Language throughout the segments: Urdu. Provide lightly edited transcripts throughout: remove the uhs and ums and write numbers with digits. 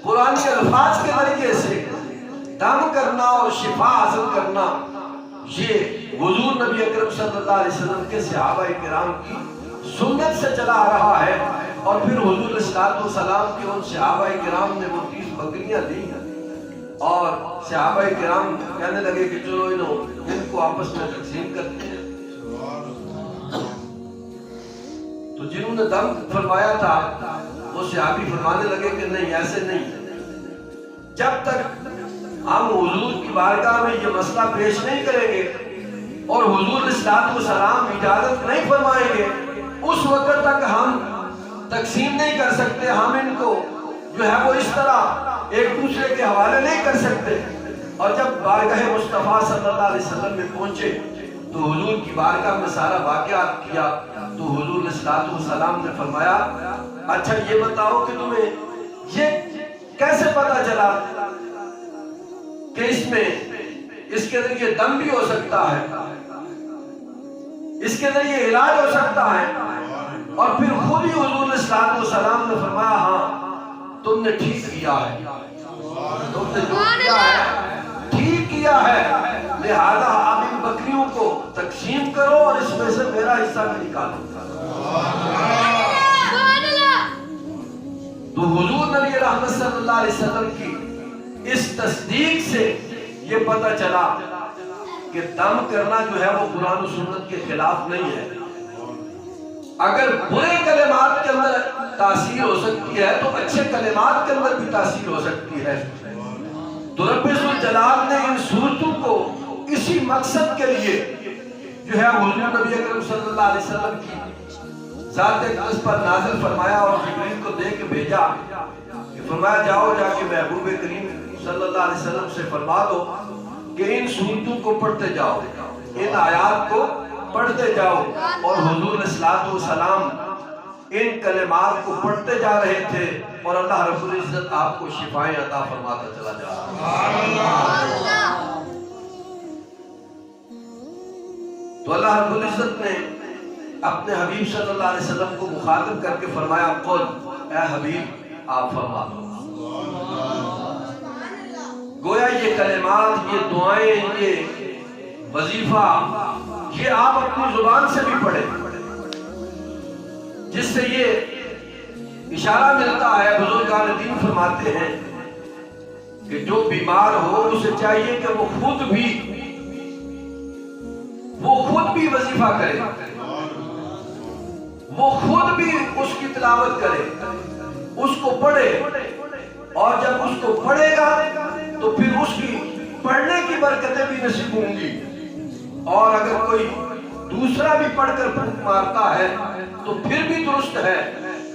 قرآنی الفاظ کے ذریعے سے دم کرنا اور شفا حاصل کرنا، یہ حضور نبی اکرم صلی اللہ علیہ وسلم کے صحابہ کرام کی سنت سے چلا آ رہا ہے۔ اور پھر حضور علیہ السلام کے ان صحابہ کرام نے وہ 30 بکریاں دی اور صحابہ کرام کہنے لگے کہ چلو ان کو آپس میں تقسیم کرتے ہیں۔ تو جنہوں نے دم فرمایا تھا وہ صحابی فرمانے لگے کہ نہیں، ایسے نہیں، جب تک ہم حضور کی بارگاہ میں یہ مسئلہ پیش نہیں کریں گے اور حضور علیہ السلام اجازت نہیں فرمائیں گے، اس وقت تک ہم تقسیم نہیں کر سکتے، ہم ان کو جو ہے وہ اس طرح ایک دوسرے کے حوالے نہیں کر سکتے۔ اور جب بارگاہ مصطفیٰ صلی اللہ علیہ وسلم میں پہنچے تو حضور کی بارگاہ میں سارا واقعات کیا، تو حضور علیہ السلام نے فرمایا اچھا یہ بتاؤ کہ تمہیں یہ کیسے پتا چلا کہ اس کے ذریعے دم بھی ہو سکتا ہے، اس کے ذریعے علاج ہو سکتا ہے؟ اور پھر خود ہی حضور علیہ السلام نے فرمایا ہاں تم نے ٹھیک کیا ہے، تم نے جو کیا ہے ٹھیک کیا ہے، لہذا آپ ان بکریوں کو تقسیم کرو اور اس میں سے میرا حصہ بھی نکالو۔ تو حضور نبی رحمت صلی اللہ علیہ وسلم کی اس تصدیق سے یہ پتہ چلا کہ دم کرنا جو ہے وہ قرآن و سنت کے خلاف نہیں ہے۔ اگر برے کلمات کے اندر تاثیر ہو سکتی ہے تو اچھے کلمات کے اندر بھی تاثیر ہو سکتی ہے۔ تو رب ذوالجلال نے ان صورتوں کو اسی مقصد کے لیے جو ہے حضور نبی اکرم صلی اللہ علیہ وسلم کی ذات اقدس پر نازل فرمایا اور جبریل کو دے کے بھیجا کہ فرمایا جاؤ جا کے محبوب کریم صلی اللہ علیہ وسلم سے فرما دو کہ ان صورتوں کو پڑھتے جاؤ، ان آیات کو پڑھتے جاؤ۔ اور حضور علیہ السلام ان کلمات کو پڑھتے جا رہے تھے اور اللہ رب العزت آپ کو شفائیں عطا فرماتا چلا جا رہا۔ تو اللہ رب العزت نے اپنے حبیب صلی اللہ علیہ وسلم کو مخاطب کر کے فرمایا قل، اے حبیب آپ فرما دو۔ گویا یہ کلمات، یہ دعائیں، یہ وظیفہ، یہ آپ اپنی زبان سے بھی پڑھیں، جس سے یہ اشارہ ملتا ہے۔ بزرگان دین فرماتے ہیں کہ جو بیمار ہو اسے چاہیے کہ وہ خود بھی وظیفہ کرے، وہ خود بھی اس کی تلاوت کرے، اس کو پڑھے، اور جب اس کو پڑھے گا تو پھر اس کی پڑھنے کی برکتیں بھی نصیب ہوں گی۔ اور اگر کوئی دوسرا بھی پڑھ کر پھونک مارتا ہے تو پھر بھی درست ہے،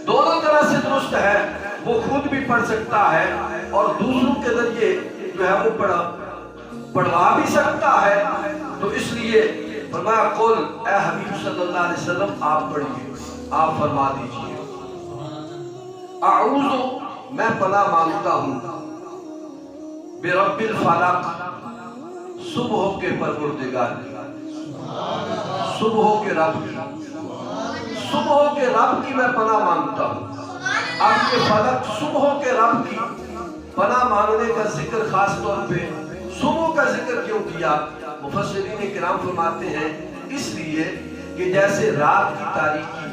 دونوں طرح سے درست ہے، وہ خود بھی پڑھ سکتا ہے اور دوسروں کے ذریعے جو ہے وہ پڑھوا بھی سکتا ہے۔ تو اس لیے فرمایا قل، اے حبیب صلی اللہ علیہ وسلم آپ پڑھیے، آپ فرما دیجئے اعوذ، میں پناہ مانگتا ہوں، برب الفلق، صبح کے پروردگار کی، صبح کے رب کی میں پناہ مانگتا ہوں۔ اب یہ فلق، صبح کے رب کی پناہ مانگنے کا ذکر خاص طور پہ صبح کا ذکر کیوں کیا؟ مفسرین کرام فرماتے ہیں اس لیے کہ جیسے رات کی تاریکی،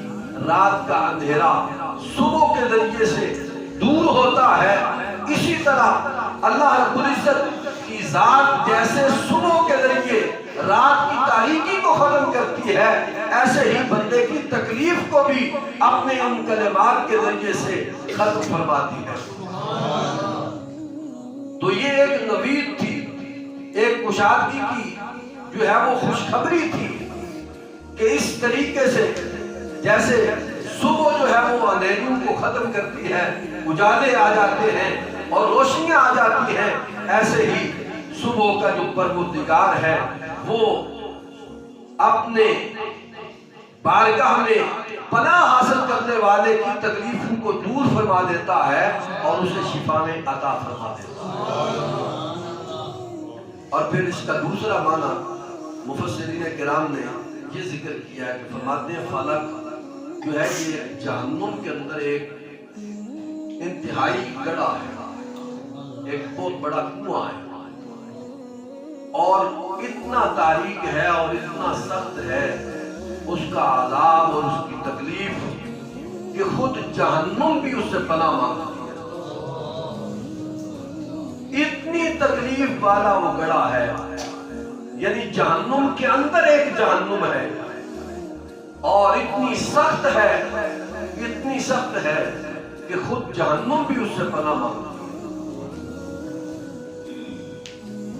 رات کا اندھیرا صبح کے ذریعے سے دور ہوتا ہے، اسی طرح اللہ رب العزت کی ذات جیسے صبح کے ذریعے رات کی تاریکی کو ختم کرتی ہے، ایسے ہی بندے کی تکلیف کو بھی اپنے ان کلمات کے ذریعے سے ختم فرماتی ہے۔ تو یہ ایک نوید تھی، ایک کشادگی کی جو ہے وہ خوشخبری تھی کہ اس طریقے سے جیسے صبح جو ہے وہ اندھیریوں کو ختم کرتی ہے، اجالے آ جاتے ہیں اور روشنیاں آ جاتی ہیں، ایسے ہی صبح کا جو پروردگار ہے وہ اپنے بارگاہ میں پناہ حاصل کرنے والے کی تکلیفوں کو دور فرما دیتا ہے اور اسے شفا میں عطا فرما دیتا ہے۔ اور پھر اس کا دوسرا معنی مفسرین کرام نے یہ ذکر کیا ہے کہ فرماتے ہیں فلک جو ہے یہ جہنم کے اندر ایک انتہائی گڑھا ہے، ایک بہت بڑا کنواں ہے اور اتنا تاریک ہے اور اتنا سخت ہے اس کا عذاب اور اس کی تکلیف کہ خود جہنم بھی اس سے پناہ مانگتی ہے. اتنی تکلیف والا وہ گڑھا ہے، یعنی جہنم کے اندر ایک جہنم ہے اور اتنی سخت ہے کہ خود جہنم بھی اس سے پناہ مانگتی ہے.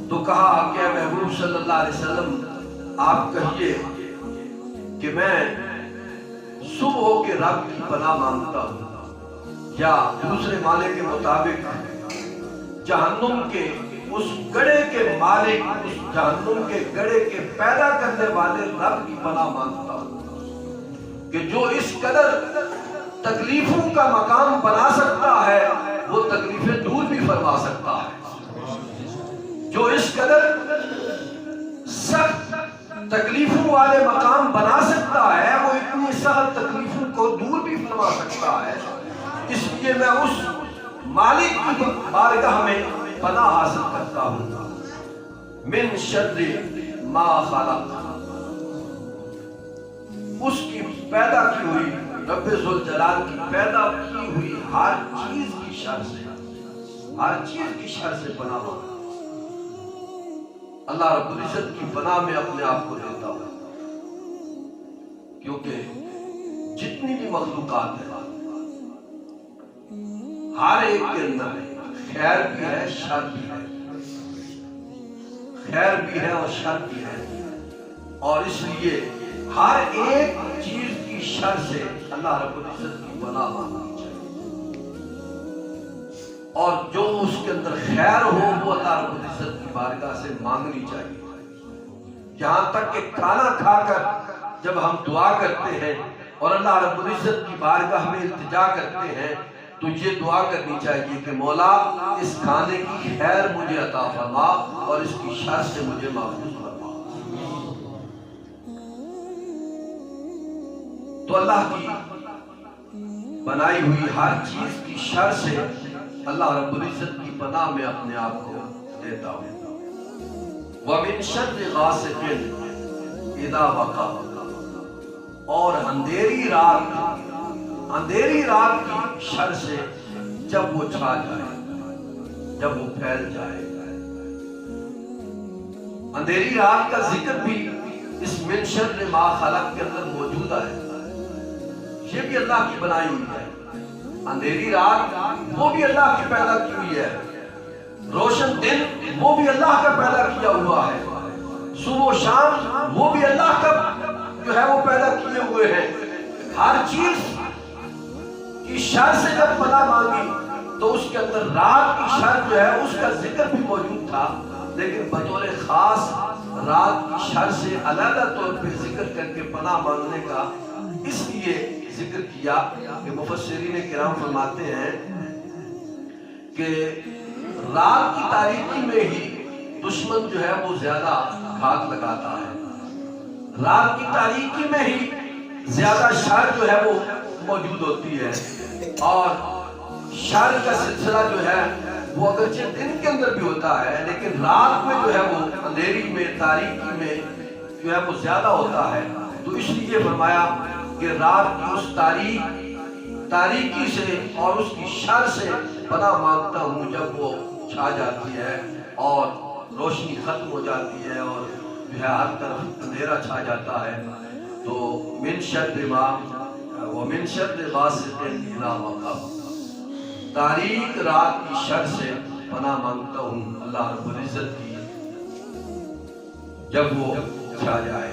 تو کہا کہ محبوب صلی اللہ علیہ وسلم آپ کہیے کہ میں صبح کے رب کی پناہ مانگتا ہوں، یا دوسرے معنی کے مطابق جہنم کے اس گڑھے کے مالک، اس جہنم کے گڑھے کے پیدا کرنے والے رب کی پناہ مانگتا ہوں کہ جو اس قدر تکلیفوں کا مقام بنا سکتا ہے وہ تکلیفیں دور بھی فرما سکتا ہے. جو اس قدر سخت تکلیفوں والے مقام بنا سکتا ہے وہ اتنی سخت تکلیفوں کو دور بھی فرما سکتا ہے. اس لیے میں اس مالک کی بارگاہ میں پناہ حاصل کرتا ہوں. من شر ما خلق، اس کی پیدا کی ہوئی، رب ذوالجلال کی پیدا کی ہوئی ہر چیز کی شر سے پناہ مانگتا ہوں. اللہ رب العزت کی پناہ میں اپنے آپ کو دیتا ہوں، کیونکہ جتنی بھی مخلوقات ہیں ہر ایک کے اندر خیر بھی ہے، شر بھی ہے، خیر بھی ہے اور شر بھی ہے، اور اس لیے ہر ایک چیز کی شر سے اللہ رب العزت کی پناہ مانگنی چاہیے، اور جو اس کے اندر خیر ہو وہ اللہ رب العزت کی بارگاہ سے مانگنی چاہیے. یہاں تک کہ کھانا کھا کر جب ہم دعا کرتے ہیں اور اللہ رب العزت کی بارگاہ میں التجا کرتے ہیں تو یہ دعا کرنی چاہیے کہ مولا اس کھانے کی خیر مجھے عطا فرما اور اس کی شر سے مجھے محفوظ فرما. تو اللہ کی بنائی ہوئی ہر چیز کی شر سے اللہ رب العزت کی پناہ میں اپنے آپ کو دیتا ہوں. وَمِن شَرِّ غَاسِقٍ إِذَا وَقَبَ، اور اندھیری رات کی شر سے جب وہ چھا جائے، جب وہ پھیل جائے. اندھیری رات کا ذکر بھی اس من شر ما خلق کے اندر موجود ہے. یہ بھی اللہ کی بنائی ہوئی ہے. اندھیری رات وہ بھی اللہ کی پیدا کی ہوئی ہے، روشن دن وہ بھی اللہ کا پیدا کیا ہوا ہے، صبح و شام وہ بھی اللہ کا جو ہے وہ پیدا کیے ہوئے ہیں. ہر چیز کی شر سے جب پناہ مانگی تو اس کے اندر رات کی شر جو ہے اس کا ذکر بھی موجود تھا، لیکن بطور خاص رات کی شر سے علیحدہ طور پہ ذکر کر کے پناہ مانگنے کا اس لیے ذکر کیا کہ مفسرین کرام فرماتے ہیں کہ رات کی تاریکی میں ہی دشمن جو ہے وہ زیادہ گھات لگاتا ہے. رات کی تاریکی میں ہی زیادہ شر جو ہے وہ موجود ہوتی ہے، اور شر کا سلسلہ جو ہے وہ اگرچہ دن کے اندر بھی ہوتا ہے لیکن رات میں جو ہے وہ اندھیری میں، تاریکی میں جو ہے وہ زیادہ ہوتا ہے. تو اس لیے فرمایا کہ رات کی اس تاریکی سے اور اس کی شر سے پناہ مانگتا ہوں جب وہ چھا جاتی ہے اور روشنی ختم ہو جاتی ہے اور جو ہے ہر طرف اندھیرا چھا جاتا ہے. تو من شر ما ومن شر غاسق اذا وقب، تاریک رات کی شر سے پناہ مانگتا ہوں اللہ رب العزت کی جب وہ چھا جائے.